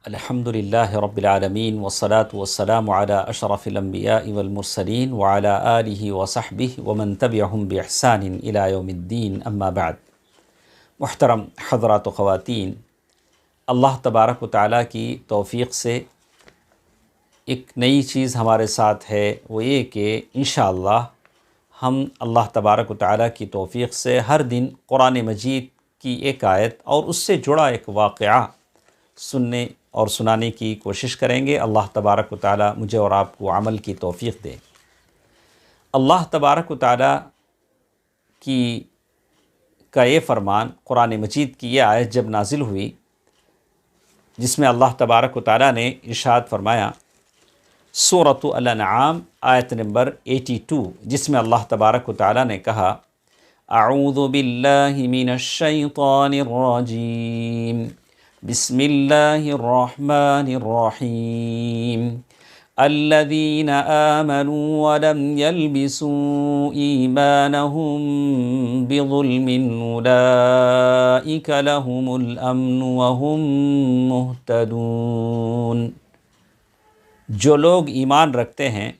الحمدللہ رب العالمین والصلاة والسلام علی اشرف الانبیاء والمرسلین وعلی آلہ وصحبہ ومن تبعہم بإحسان الی یوم الدین اما بعد۔ محترم حضرات و خواتین، اللہ تبارک و تعالیٰ کی توفیق سے ایک نئی چیز ہمارے ساتھ ہے، وہ یہ کہ انشاءاللہ ہم اللہ تبارک و تعالیٰ کی توفیق سے ہر دن قرآن مجید کی ایک آیت اور اس سے جڑا ایک واقعہ سننے اور سنانے کی کوشش کریں گے۔ اللہ تبارک و تعالیٰ مجھے اور آپ کو عمل کی توفیق دے۔ اللہ تبارک و تعالیٰ کا یہ فرمان، قرآن مجید کی یہ آیت جب نازل ہوئی جس میں اللہ تبارک و تعالیٰ نے ارشاد فرمایا، سورۃ الانعام آیت نمبر 82، جس میں اللہ تبارک و تعالیٰ نے کہا، اعوذ باللہ من الشیطان الرجیم، بسم اللہ الرحمن الرحیم، الذین آمنوا ولم يلبسوا ایمانہم بظلم اولئک لہم الامن وہم مہتدون۔ جو لوگ ایمان رکھتے ہیں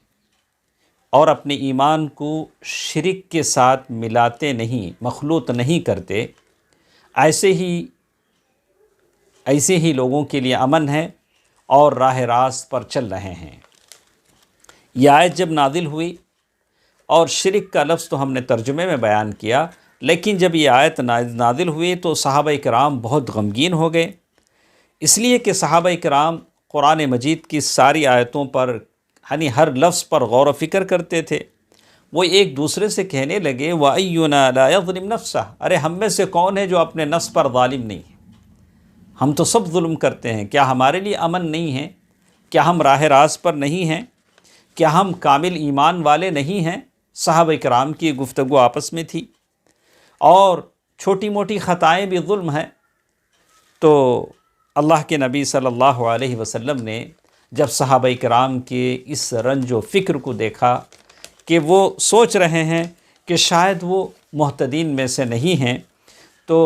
اور اپنے ایمان کو شرک کے ساتھ ملاتے نہیں، مخلوط نہیں کرتے، ایسے ہی لوگوں کے لیے امن ہے اور راہ راست پر چل رہے ہیں۔ یہ آیت جب نازل ہوئی، اور شرک کا لفظ تو ہم نے ترجمے میں بیان کیا، لیکن جب یہ آیت نازل ہوئی تو صحابہ کرام بہت غمگین ہو گئے، اس لیے کہ صحابہ کرام قرآن مجید کی ساری آیتوں پر، یعنی ہر لفظ پر غور و فکر کرتے تھے۔ وہ ایک دوسرے سے کہنے لگے، وَأَيُّنَا لَا يَظْلِمْ نَفْسَهُ، ارے ہم میں سے کون ہے جو اپنے نفس پر ظالم نہیں ہے؟ ہم تو سب ظلم کرتے ہیں، کیا ہمارے لیے امن نہیں ہے؟ کیا ہم راہ راست پر نہیں ہیں؟ کیا ہم کامل ایمان والے نہیں ہیں؟ صحابہ کرام کی گفتگو آپس میں تھی، اور چھوٹی موٹی خطائیں بھی ظلم ہیں۔ تو اللہ کے نبی صلی اللہ علیہ وسلم نے جب صحابہ کرام کے اس رنج و فکر کو دیکھا کہ وہ سوچ رہے ہیں کہ شاید وہ مہتدین میں سے نہیں ہیں، تو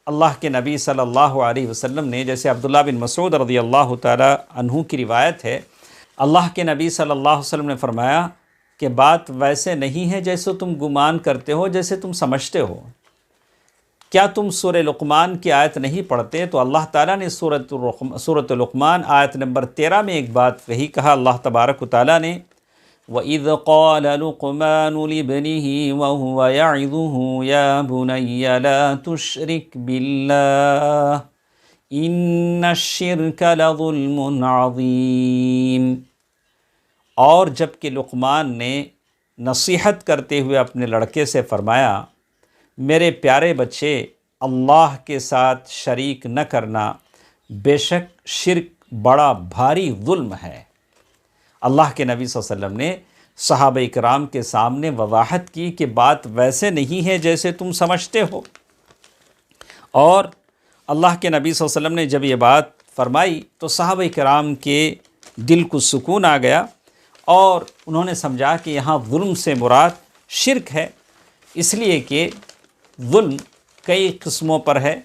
اللہ کے نبی صلی اللہ علیہ وسلم نے، جیسے عبداللہ بن مسعود رضی اللہ تعالی عنہ کی روایت ہے، اللہ کے نبی صلی اللہ علیہ وسلم نے فرمایا کہ بات ویسے نہیں ہے جیسے تم گمان کرتے ہو، جیسے تم سمجھتے ہو۔ کیا تم سورہ لقمان کی آیت نہیں پڑھتے؟ تو اللہ تعالیٰ نے سورۃ لقمان آیت نمبر 13 میں ایک بات کہا اللہ تبارک و تعالیٰ نے، وَإِذْ قَالَ لُقْمَانُ لِابْنِهِ وَهُوَ يَعِظُهُ يَا بُنَيَّ لَا تُشْرِكْ بِاللَّهِ إِنَّ الشِّرْكَ لَظُلْمٌ عَظِيمٌ۔ اور جب کہ لقمان نے نصیحت کرتے ہوئے اپنے لڑکے سے فرمایا، میرے پیارے بچے، اللہ کے ساتھ شریک نہ کرنا، بے شک شرک بڑا بھاری ظلم ہے۔ اللہ کے نبی صلی اللہ علیہ وسلم نے صحابہ کرام کے سامنے وضاحت کی کہ بات ویسے نہیں ہے جیسے تم سمجھتے ہو۔ اور اللہ کے نبی صلی اللہ علیہ وسلم نے جب یہ بات فرمائی تو صحابہ کرام کے دل کو سکون آ گیا، اور انہوں نے سمجھا کہ یہاں ظلم سے مراد شرک ہے، اس لیے کہ ظلم کئی قسموں پر ہے۔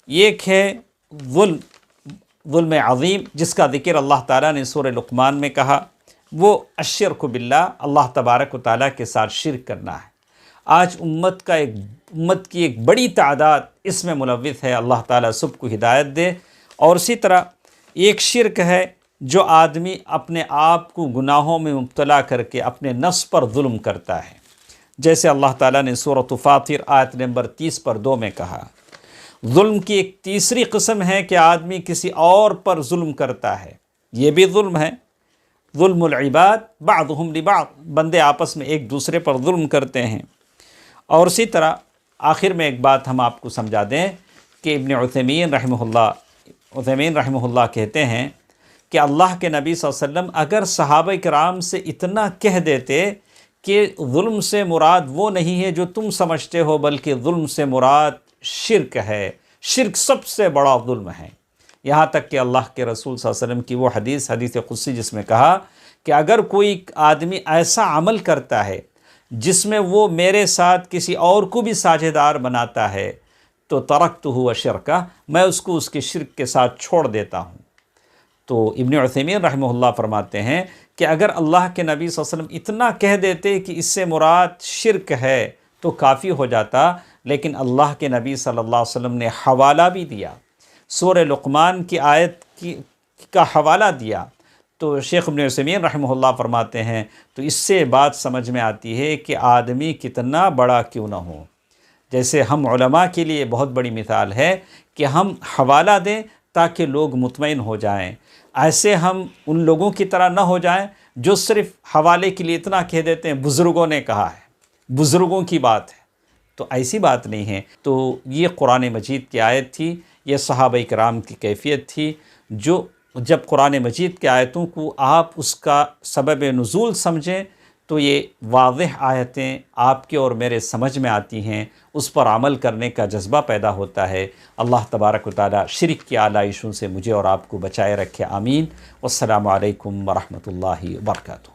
ایک ہے ظلم عظیم، جس کا ذکر اللہ تعالیٰ نے سورہ لقمان میں کہا، وہ الشرک باللہ، اللہ تبارک و تعالیٰ کے ساتھ شرک کرنا ہے۔ آج امت کی ایک بڑی تعداد اس میں ملوث ہے، اللہ تعالیٰ سب کو ہدایت دے۔ اور اسی طرح ایک شرک ہے جو آدمی اپنے آپ کو گناہوں میں مبتلا کر کے اپنے نفس پر ظلم کرتا ہے، جیسے اللہ تعالیٰ نے سورۃ فاطر آیت نمبر 30 پر 2 میں کہا۔ ظلم کی ایک تیسری قسم ہے کہ آدمی کسی اور پر ظلم کرتا ہے، یہ بھی ظلم ہے۔ ظلم العباد بعضهم لبعض، بندے آپس میں ایک دوسرے پر ظلم کرتے ہیں۔ اور اسی طرح آخر میں ایک بات ہم آپ کو سمجھا دیں کہ ابن عثیمین رحمہ اللہ کہتے ہیں کہ اللہ کے نبی صلی اللہ علیہ وسلم اگر صحابہ کرام سے اتنا کہہ دیتے کہ ظلم سے مراد وہ نہیں ہے جو تم سمجھتے ہو، بلکہ ظلم سے مراد شرک ہے، شرک سب سے بڑا ظلم ہے، یہاں تک کہ اللہ کے رسول صلی اللہ علیہ وسلم کی وہ حدیث قدسی جس میں کہا کہ اگر کوئی آدمی ایسا عمل کرتا ہے جس میں وہ میرے ساتھ کسی اور کو بھی ساجھے دار بناتا ہے تو ترکتہ و شرکہ، میں اس کو اس کے شرک کے ساتھ چھوڑ دیتا ہوں۔ تو ابن عثیمین رحمہ اللہ فرماتے ہیں کہ اگر اللہ کے نبی صلی اللہ علیہ وسلم اتنا کہہ دیتے کہ اس سے مراد شرک ہے تو کافی ہو جاتا، لیکن اللہ کے نبی صلی اللہ علیہ وسلم نے حوالہ بھی دیا، سورہ لقمان کی آیت کا حوالہ دیا۔ تو شیخ ابن عثیمین رحمہ اللہ فرماتے ہیں تو اس سے بات سمجھ میں آتی ہے کہ آدمی کتنا بڑا کیوں نہ ہو، جیسے ہم علماء کے لیے بہت بڑی مثال ہے کہ ہم حوالہ دیں تاکہ لوگ مطمئن ہو جائیں، ایسے ہم ان لوگوں کی طرح نہ ہو جائیں جو صرف حوالے کے لیے اتنا کہہ دیتے ہیں بزرگوں نے کہا ہے، بزرگوں کی بات ہے، تو ایسی بات نہیں ہے۔ تو یہ قرآن مجید کی آیت تھی، یہ صحابہ کرام کی کیفیت تھی، جو جب قرآن مجید کی آیتوں کو آپ اس کا سبب نزول سمجھیں تو یہ واضح آیتیں آپ کے اور میرے سمجھ میں آتی ہیں، اس پر عمل کرنے کا جذبہ پیدا ہوتا ہے۔ اللہ تبارک و تعالی شرک کی آلائشوں سے مجھے اور آپ کو بچائے رکھے، آمین۔ والسلام علیکم ورحمۃ اللہ وبرکاتہ۔